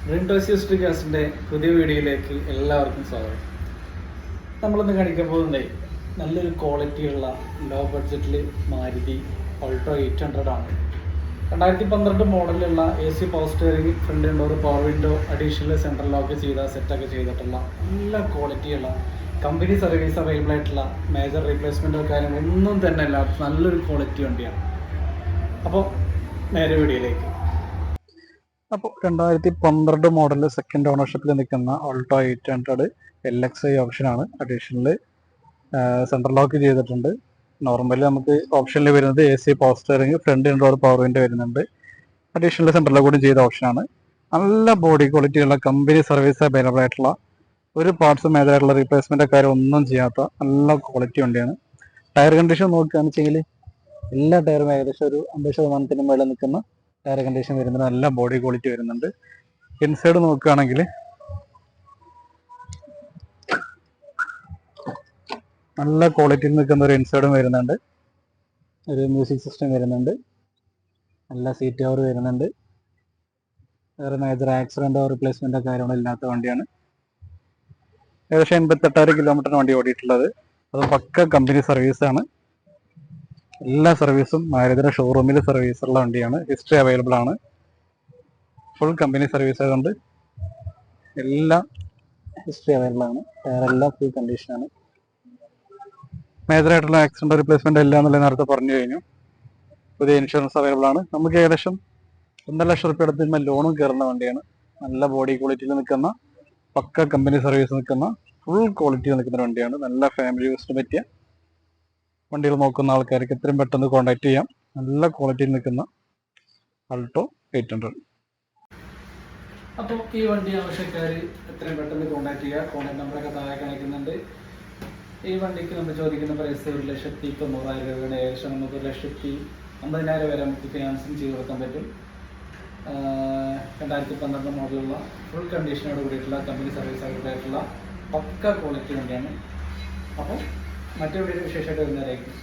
Dream ഗ്യാസിൻ്റെ പുതിയ വീഡിയോയിലേക്ക് എല്ലാവർക്കും സ്വാഗതം. നമ്മളിന്ന് കാണിക്കാൻ പോകുന്നതേ നല്ലൊരു ക്വാളിറ്റിയുള്ള ലോ ബഡ്ജറ്റിൽ മാരുതി ഓൾട്ടോ 800 ആണ്. 2012 മോഡലിലുള്ള AC power steering, front door, power window, additional central lock സെറ്റൊക്കെ ചെയ്തിട്ടുള്ള നല്ല ക്വാളിറ്റിയുള്ള കമ്പനി സർവീസ് അവൈലബിൾ ആയിട്ടുള്ള മേജർ റീപ്ലേസ്മെൻറ്റോ കാര്യങ്ങളൊന്നും തന്നെ അല്ല, നല്ലൊരു ക്വാളിറ്റി വണ്ടിയാണ്. അപ്പോൾ നേരെ വീഡിയോയിലേക്ക്. അപ്പോൾ 2012 മോഡൽ സെക്കൻഡ് ഓണർഷിപ്പിൽ നിൽക്കുന്ന ഓൾട്ടോ 800 LXI ഓപ്ഷനാണ്. അഡീഷണൽ സെൻട്രൽ ലോക്ക് ചെയ്തിട്ടുണ്ട്. നോർമലി നമുക്ക് ഓപ്ഷനിൽ വരുന്നത് AC power steering, front door, power window വരുന്നുണ്ട്. അഡീഷണൽ സെൻട്രൽ ലോക്ക് കൂടി ചെയ്ത ഓപ്ഷനാണ്. നല്ല ബോഡി ക്വാളിറ്റിയുള്ള കമ്പനി സർവീസ് അവൈലബിൾ ആയിട്ടുള്ള ഒരു പാർട്സ് മേജറായിട്ടുള്ള റീപ്ലേസ്മെൻറ്റ് കാര്യം ഒന്നും ചെയ്യാത്ത നല്ല ക്വാളിറ്റി വണ്ടിയാണ്. ടയർ കണ്ടീഷൻ നോക്കുകയാണെന്ന് വെച്ചെങ്കിൽ എല്ലാ ടയറും ഏകദേശം ഒരു 50% മേലെ നിൽക്കുന്ന ടയർ കണ്ടീഷൻ വരുന്നുണ്ട്. നല്ല ബോഡി ക്വാളിറ്റി വരുന്നുണ്ട്. ഇൻസൈഡ് നോക്കുകയാണെങ്കിൽ നല്ല ക്വാളിറ്റിയിൽ നിൽക്കുന്ന ഒരു ഇൻസൈഡും വരുന്നുണ്ട്. ഒരു മ്യൂസിക് സിസ്റ്റം വരുന്നുണ്ട്. നല്ല സീറ്റ് കവർ വരുന്നുണ്ട്. വേറെ മേജർ ആക്സിഡൻറ്റോ റിപ്ലേസ്മെൻറ്റോ കാര്യങ്ങളോ ഇല്ലാത്ത വണ്ടിയാണ്. ഏകദേശം 88,000 കിലോമീറ്ററിന് വണ്ടി ഓടിയിട്ടുള്ളത്. അത് പക്ക കമ്പനി സർവീസാണ്. എല്ലാ സർവീസും മാരുതിയുടെ ഷോറൂമിൽ സർവീസുള്ള വണ്ടിയാണ്. ഹിസ്റ്ററി അവൈലബിൾ ആണ്. ഫുൾ കമ്പനി സർവീസ് ആയതുകൊണ്ട് എല്ലാം ഹിസ്റ്ററി അവൈലബിൾ ആണ്. ടയറെല്ലാം ഫുൾ കണ്ടീഷനാണ്. മേജറായിട്ടുള്ള ആക്സിഡന്റ് റിപ്ലേസ്മെന്റ് എല്ലാം എന്നുള്ള നേരത്തെ പറഞ്ഞു കഴിഞ്ഞു. പുതിയ ഇൻഷുറൻസ് അവൈലബിൾ ആണ്. നമുക്ക് ഏകദേശം 1.5 ലക്ഷം റുപ്യ എടുത്തുമ്പോൾ ലോണും കയറുന്ന വണ്ടിയാണ്. നല്ല ബോഡി ക്വാളിറ്റിയിൽ നിൽക്കുന്ന പക്ക കമ്പനി സർവീസ് നിൽക്കുന്ന ഫുൾ ക്വാളിറ്റിയിൽ നിൽക്കുന്ന വണ്ടിയാണ്. നല്ല ഫാമിലി യൂസിന് പറ്റിയ വണ്ടികൾ നോക്കുന്ന ആൾക്കാർക്ക് എത്രയും പെട്ടെന്ന് കോൺടാക്ട് ചെയ്യാം. നല്ല ക്വാളിറ്റിയിൽ നിൽക്കുന്ന ആൾട്ടോ 800. അപ്പോൾ ഈ വണ്ടി ആവശ്യക്കാർ എത്രയും പെട്ടെന്ന് കോൺടാക്ട് ചെയ്യുക. കോൺടാക്ട് നമ്പറൊക്കെ താഴെ കാണിക്കുന്നുണ്ട്. ഈ വണ്ടിക്ക് നമ്മൾ ചോദിക്കുന്ന പ്രൈസ് 1,90,000 രൂപയുടെ. ഏകദേശം നമുക്ക് 1,50,000 വരെ നമുക്ക് ഫിനാൻസിങ് ചെയ്ത് കൊടുക്കാൻ പറ്റും. 2012 മോഡലുള്ള ഫുൾ കണ്ടീഷനോട് കൂടിയിട്ടുള്ള കമ്പനി സർവീസ് ആയിട്ടുള്ള പക്ക ക്വാളിറ്റി വണ്ടിയാണ്. അപ്പോൾ മറ്റൊരു വിശേഷമായിട്ട് വരുന്നതായിരിക്കും.